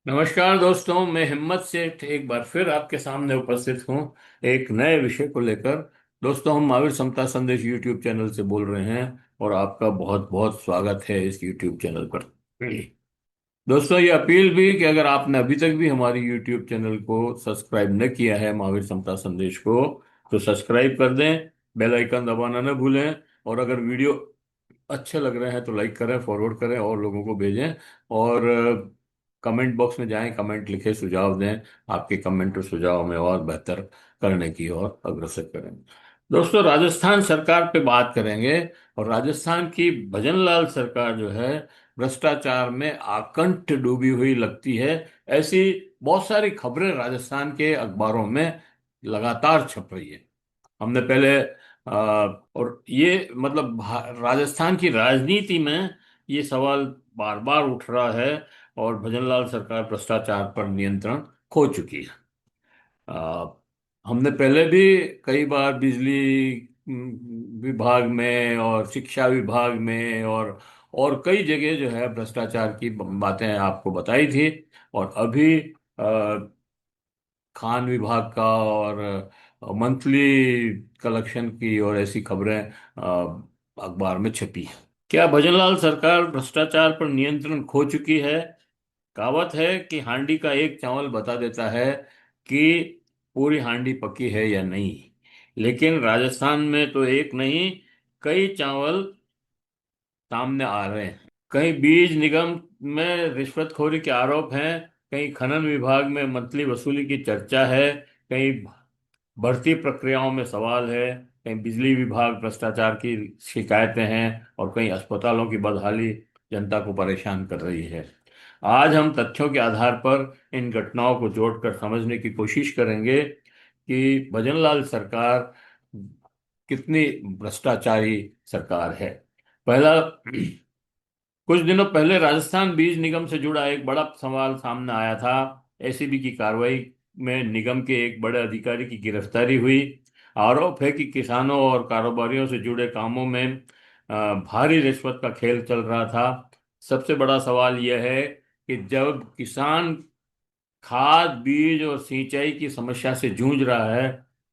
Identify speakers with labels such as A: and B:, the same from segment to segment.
A: नमस्कार दोस्तों, मैं हिम्मत से एक बार फिर आपके सामने उपस्थित हूँ एक नए विषय को लेकर। दोस्तों, हम महावीर समता संदेश यूट्यूब चैनल से बोल रहे हैं और आपका बहुत बहुत स्वागत है इस यूट्यूब चैनल पर। दोस्तों, ये अपील भी कि अगर आपने अभी तक भी हमारी यूट्यूब चैनल को सब्सक्राइब न किया है, महावीर समता संदेश को, तो सब्सक्राइब कर दें, बेल आइकन दबाना न भूलें। और अगर वीडियो अच्छे लग रहे हैं तो लाइक करें, फॉरवर्ड करें और लोगों को भेजें। और कमेंट बॉक्स में जाएं, कमेंट लिखे, सुझाव दें। आपके कमेंट और सुझाव में और बेहतर करने की ओर अग्रसर करें। दोस्तों, राजस्थान सरकार पे बात करेंगे। और राजस्थान की भजनलाल सरकार जो है, भ्रष्टाचार में आकंठ डूबी हुई लगती है। ऐसी बहुत सारी खबरें राजस्थान के अखबारों में लगातार छप रही है। हमने पहले और ये मतलब राजस्थान की राजनीति में ये सवाल बार बार उठ रहा है। और भजनलाल सरकार भ्रष्टाचार पर नियंत्रण खो चुकी है। आ, हमने पहले भी कई बार बिजली विभाग में और शिक्षा विभाग में और कई जगह जो है भ्रष्टाचार की बातें आपको बताई थी। और अभी खान विभाग का और मंथली कलेक्शन की और ऐसी खबरें अखबार में छपी है। क्या भजनलाल सरकार भ्रष्टाचार पर नियंत्रण खो चुकी है? कहावत है कि हांडी का एक चावल बता देता है कि पूरी हांडी पकी है या नहीं। लेकिन राजस्थान में तो एक नहीं, कई चावल सामने आ रहे हैं। कहीं बीज निगम में रिश्वतखोरी के आरोप हैं, कहीं खनन विभाग में मंथली वसूली की चर्चा है, कहीं भर्ती प्रक्रियाओं में सवाल है, कहीं बिजली विभाग भ्रष्टाचार की शिकायतें हैं, और कहीं अस्पतालों की बदहाली जनता को परेशान कर रही है। आज हम तथ्यों के आधार पर इन घटनाओं को जोड़कर समझने की कोशिश करेंगे कि भजनलाल सरकार कितनी भ्रष्टाचारी सरकार है। पहला, कुछ दिनों पहले राजस्थान बीज निगम से जुड़ा एक बड़ा सवाल सामने आया था। एसीबी की कार्रवाई में निगम के एक बड़े अधिकारी की गिरफ्तारी हुई। आरोप है कि किसानों और कारोबारियों से जुड़े कामों में भारी रिश्वत का खेल चल रहा था। सबसे बड़ा सवाल यह है कि जब किसान खाद, बीज और सिंचाई की समस्या से जूझ रहा है,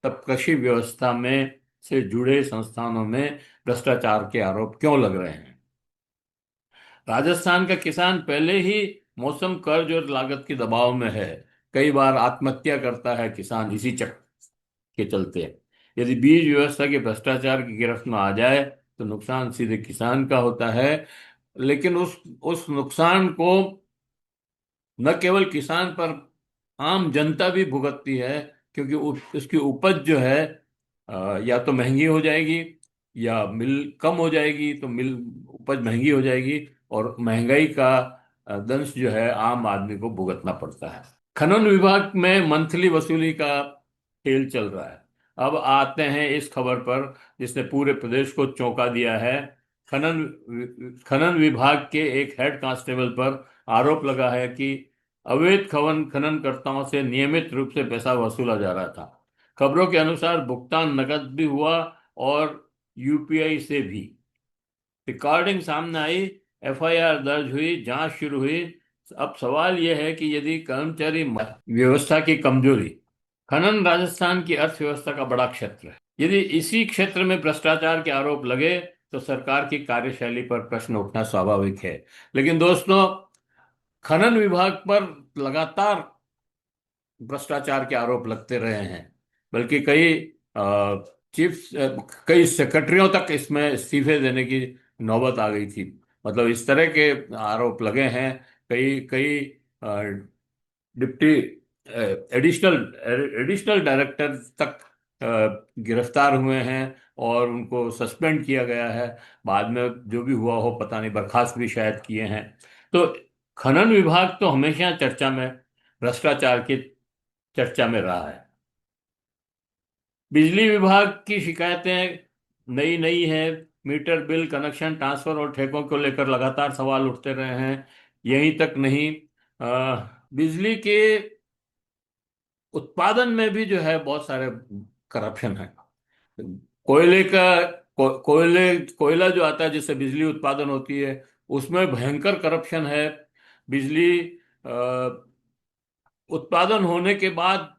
A: तब कृषि व्यवस्था में से जुड़े संस्थानों में भ्रष्टाचार के आरोप क्यों लग रहे हैं? राजस्थान का किसान पहले ही मौसम, कर्ज और लागत के दबाव में है। कई बार आत्महत्या करता है किसान इसी चक्कर के चलते। यदि बीज व्यवस्था के भ्रष्टाचार की गिरफ्त में आ जाए तो नुकसान सीधे किसान का होता है। लेकिन उस नुकसान को न केवल किसान पर, आम जनता भी भुगतती है। क्योंकि उसकी उपज जो है या तो महंगी हो जाएगी, या मिल कम हो जाएगी तो मिल उपज महंगी हो जाएगी। और महंगाई का दंश जो है आम आदमी को भुगतना पड़ता है। खनन विभाग में मंथली वसूली का खेल चल रहा है। अब आते हैं इस खबर पर जिसने पूरे प्रदेश को चौंका दिया है। खनन खनन विभाग के एक हेड कांस्टेबल पर आरोप लगा है कि अवैध खननकर्ताओं से नियमित रूप से पैसा वसूला जा रहा था। खबरों के अनुसार भुगतान नकद भी हुआ और यूपीआई से भी। रिकॉर्डिंग सामने आई, एफआईआर दर्ज हुई, जांच शुरू हुई। अब सवाल यह है कि यदि कर्मचारी व्यवस्था की कमजोरी, खनन राजस्थान की अर्थव्यवस्था का बड़ा क्षेत्र है, यदि इसी क्षेत्र में भ्रष्टाचार के आरोप लगे तो सरकार की कार्यशैली पर प्रश्न उठना स्वाभाविक है। लेकिन दोस्तों, खनन विभाग पर लगातार भ्रष्टाचार के आरोप लगते रहे हैं। बल्कि चीफ कई सेक्रेटरियों तक इसमें इस्तीफे देने की नौबत आ गई थी। मतलब इस तरह के आरोप लगे हैं। कई कई डिप्टी एडिशनल एडिशनल डायरेक्टर तक गिरफ्तार हुए हैं और उनको सस्पेंड किया गया है। बाद में जो भी हुआ हो पता नहीं, बर्खास्त भी शायद किए हैं। तो खनन विभाग तो हमेशा चर्चा में, भ्रष्टाचार की चर्चा में रहा है। बिजली विभाग की शिकायतें नई नई है। मीटर बिल, कनेक्शन ट्रांसफर और ठेकों को लेकर लगातार सवाल उठते रहे हैं। यहीं तक नहीं, बिजली के उत्पादन में भी जो है बहुत सारे करप्शन है। कोयले का कोयला जो आता है जिससे बिजली उत्पादन होती है, उसमें भयंकर करप्शन है। बिजली उत्पादन होने के बाद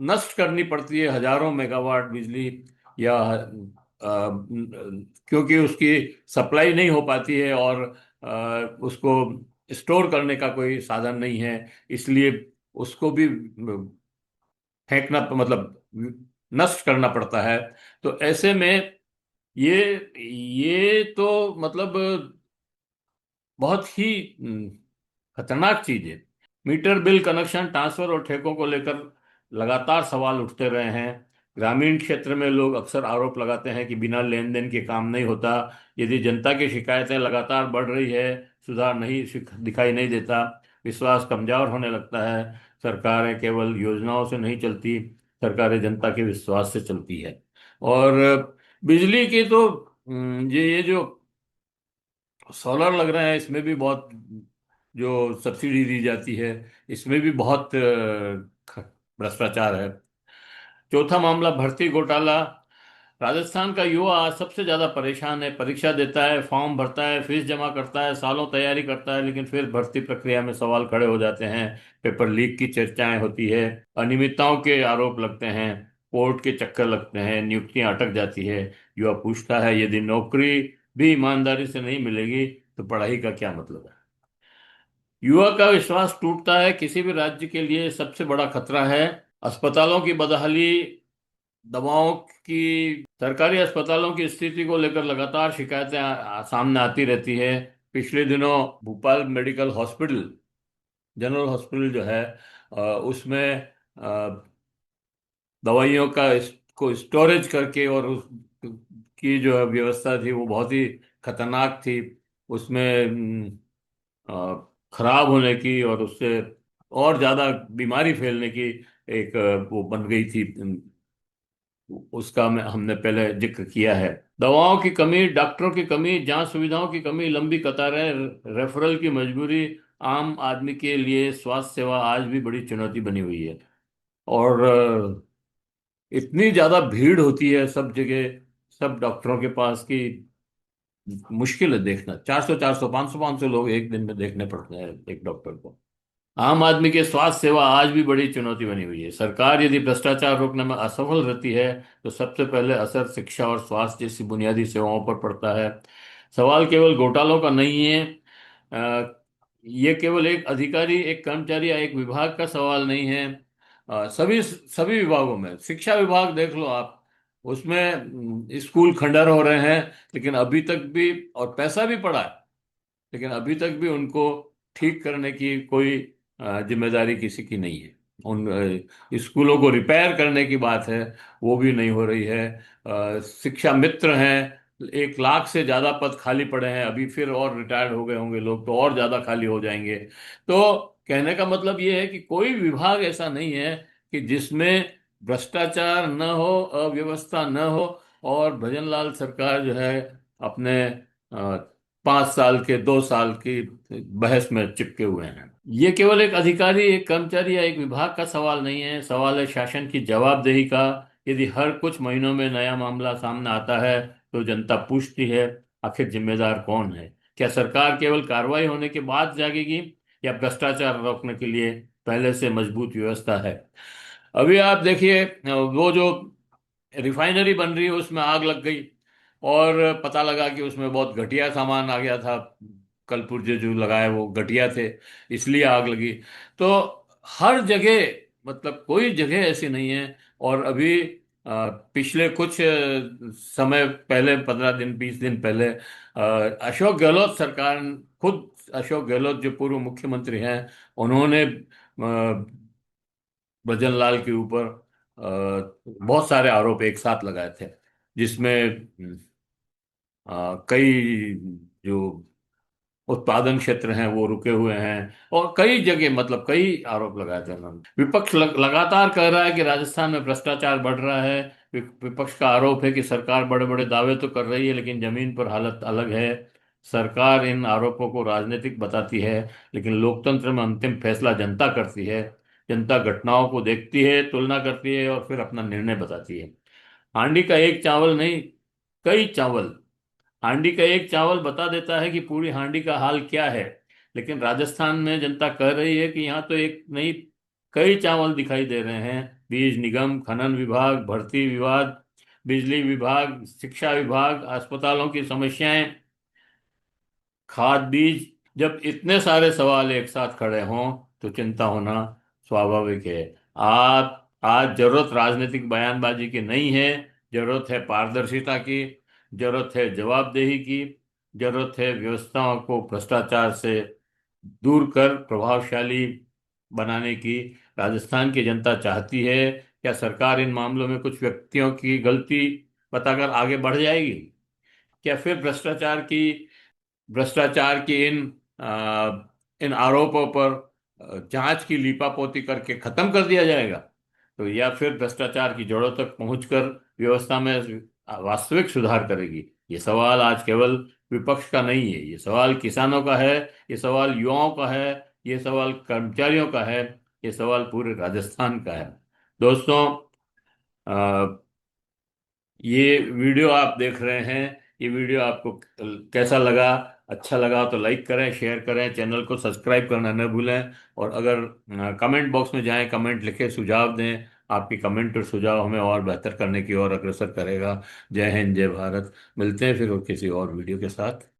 A: नष्ट करनी पड़ती है हजारों मेगावाट बिजली, या क्योंकि उसकी सप्लाई नहीं हो पाती है, और उसको स्टोर करने का कोई साधन नहीं है, इसलिए उसको भी फेंकना, मतलब नष्ट करना पड़ता है। तो ऐसे में ये ये तो मतलब बहुत ही खतरनाक चीज है। मीटर बिल, कनेक्शन, ट्रांसफर और ठेकों को लेकर लगातार सवाल उठते रहे हैं। ग्रामीण क्षेत्र में लोग अक्सर आरोप लगाते हैं कि बिना लेन देन के काम नहीं होता। यदि जनता की शिकायतें लगातार बढ़ रही है, सुधार नहीं दिखाई नहीं देता, विश्वास कमजोर होने लगता है। सरकारें केवल योजनाओं से नहीं चलती, सरकारें जनता के विश्वास से चलती है। और बिजली की तो ये जो सोलर लग रहे हैं, इसमें भी बहुत जो सब्सिडी दी जाती है, इसमें भी बहुत भ्रष्टाचार है। चौथा मामला भर्ती घोटाला। राजस्थान का युवा आज सबसे ज्यादा परेशान है। परीक्षा देता है, फॉर्म भरता है, फीस जमा करता है, सालों तैयारी करता है, लेकिन फिर भर्ती प्रक्रिया में सवाल खड़े हो जाते हैं। पेपर लीक की चर्चाएं होती है, अनियमितताओं के आरोप लगते हैं, कोर्ट के चक्कर लगते हैं, नियुक्तियां अटक जाती है। युवा पूछता है, यदि नौकरी भी ईमानदारी से नहीं मिलेगी तो पढ़ाई का क्या मतलब है। युवा का विश्वास टूटता है। किसी भी राज्य के लिए सबसे बड़ा खतरा है अस्पतालों की बदहाली, दवाओं की। सरकारी अस्पतालों की स्थिति को लेकर लगातार शिकायतें सामने आती रहती है। पिछले दिनों Bhopal medical hospital, general hospital जो है, उसमें दवाइयों का को स्टोरेज करके, और उस की जो व्यवस्था थी वो बहुत ही खतरनाक थी। उसमें खराब होने की और उससे और ज्यादा बीमारी फैलने की एक वो बन गई थी। उसका हमने पहले जिक्र किया है। दवाओं की कमी, डॉक्टरों की कमी, जांच सुविधाओं की कमी, लंबी कतारें, रेफरल की मजबूरी, आम आदमी के लिए स्वास्थ्य सेवा आज भी बड़ी चुनौती बनी हुई है। और इतनी ज्यादा भीड़ होती है सब जगह, सब डॉक्टरों के पास की मुश्किल है देखना। 400 400 500 500 लोग एक दिन में देखने पड़ते हैं एक डॉक्टर को। आम आदमी के स्वास्थ्य सेवा आज भी बड़ी चुनौती बनी हुई है। सरकार यदि भ्रष्टाचार रोकने में असफल रहती है तो सबसे पहले असर शिक्षा और स्वास्थ्य जैसी बुनियादी सेवाओं पर पड़ता है। सवाल केवल घोटालों का नहीं है। ये केवल एक अधिकारी, एक कर्मचारी या एक विभाग का सवाल नहीं है। सभी सभी विभागों में, शिक्षा विभाग देख लो आप, उसमें स्कूल खंडर हो रहे हैं, लेकिन अभी तक भी, और पैसा भी पड़ा है, लेकिन अभी तक भी उनको ठीक करने की कोई जिम्मेदारी किसी की नहीं है। उन स्कूलों को रिपेयर करने की बात है, वो भी नहीं हो रही है। शिक्षा मित्र हैं, 1 लाख से ज्यादा पद खाली पड़े हैं, अभी फिर और रिटायर्ड हो गए होंगे लोग तो और ज्यादा खाली हो जाएंगे। तो कहने का मतलब ये है कि कोई विभाग ऐसा नहीं है कि जिसमें भ्रष्टाचार न हो, अव्यवस्था न हो। और भजनलाल सरकार जो है अपने 5 साल के 2 साल की बहस में चिपके हुए हैं। ये केवल एक अधिकारी, एक कर्मचारी या एक विभाग का सवाल नहीं है, सवाल है शासन की जवाबदेही का। यदि हर कुछ महीनों में नया मामला सामने आता है तो जनता पूछती है, आखिर जिम्मेदार कौन है। क्या सरकार केवल कार्रवाई होने के बाद जागेगी, या भ्रष्टाचार रोकने के लिए पहले से मजबूत व्यवस्था है। अभी आप देखिए, वो जो रिफाइनरी बन रही है उसमें आग लग गई, और पता लगा कि उसमें बहुत घटिया सामान आ गया था। कल पुर्जे जो लगाए वो घटिया थे, इसलिए आग लगी। तो हर जगह, मतलब कोई जगह ऐसी नहीं है। और अभी पिछले कुछ समय पहले, 15 दिन 20 दिन पहले, अशोक गहलोत सरकार, खुद अशोक गहलोत जो पूर्व मुख्यमंत्री हैं, उन्होंने ब्रजनलाल के ऊपर बहुत सारे आरोप एक साथ लगाए थे, जिसमें कई जो उत्पादन क्षेत्र हैं वो रुके हुए हैं, और कई जगह, मतलब कई आरोप लगाए थे उन्होंने। विपक्ष लगातार कह रहा है कि राजस्थान में भ्रष्टाचार बढ़ रहा है। विपक्ष का आरोप है कि सरकार बड़े बड़े दावे तो कर रही है, लेकिन जमीन पर हालत अलग है। सरकार इन आरोपों को राजनीतिक बताती है, लेकिन लोकतंत्र में अंतिम फैसला जनता करती है। जनता घटनाओं को देखती है, तुलना करती है, और फिर अपना निर्णय बताती है। हांडी का एक चावल नहीं, कई चावल। हांडी का एक चावल बता देता है कि पूरी हांडी का हाल क्या है। लेकिन राजस्थान में जनता कह रही है कि यहाँ तो एक नहीं, कई चावल दिखाई दे रहे हैं। बीज निगम, खनन विभाग, भर्ती विभाग, बिजली विभाग, शिक्षा विभाग, अस्पतालों की समस्याएं, खाद बीज, जब इतने सारे सवाल एक साथ खड़े हों तो चिंता होना स्वाभाविक है। आप आज जरूरत राजनीतिक बयानबाजी की नहीं है, जरूरत है पारदर्शिता की, जरूरत है जवाबदेही की, जरूरत है व्यवस्थाओं को भ्रष्टाचार से दूर कर प्रभावशाली बनाने की। राजस्थान की जनता चाहती है, क्या सरकार इन मामलों में कुछ व्यक्तियों की गलती बताकर आगे बढ़ जाएगी? क्या फिर भ्रष्टाचार की इन आरोपों पर जांच की लीपापोती करके खत्म कर दिया जाएगा? तो या फिर भ्रष्टाचार की जड़ों तक पहुंचकर व्यवस्था में वास्तविक सुधार करेगी? ये सवाल आज केवल विपक्ष का नहीं है, ये सवाल किसानों का है, ये सवाल युवाओं का है, ये सवाल कर्मचारियों का है, ये सवाल पूरे राजस्थान का है। दोस्तों, ये वीडियो आप देख रहे हैं, ये वीडियो आपको कैसा लगा? अच्छा लगा तो लाइक करें, शेयर करें, चैनल को सब्सक्राइब करना न भूलें। और अगर कमेंट बॉक्स में जाएं, कमेंट लिखे सुझाव दें। आपकी कमेंट और सुझाव हमें और बेहतर करने की ओर अग्रसर करेगा। जय हिंद, जय भारत। मिलते हैं फिर किसी और वीडियो के साथ।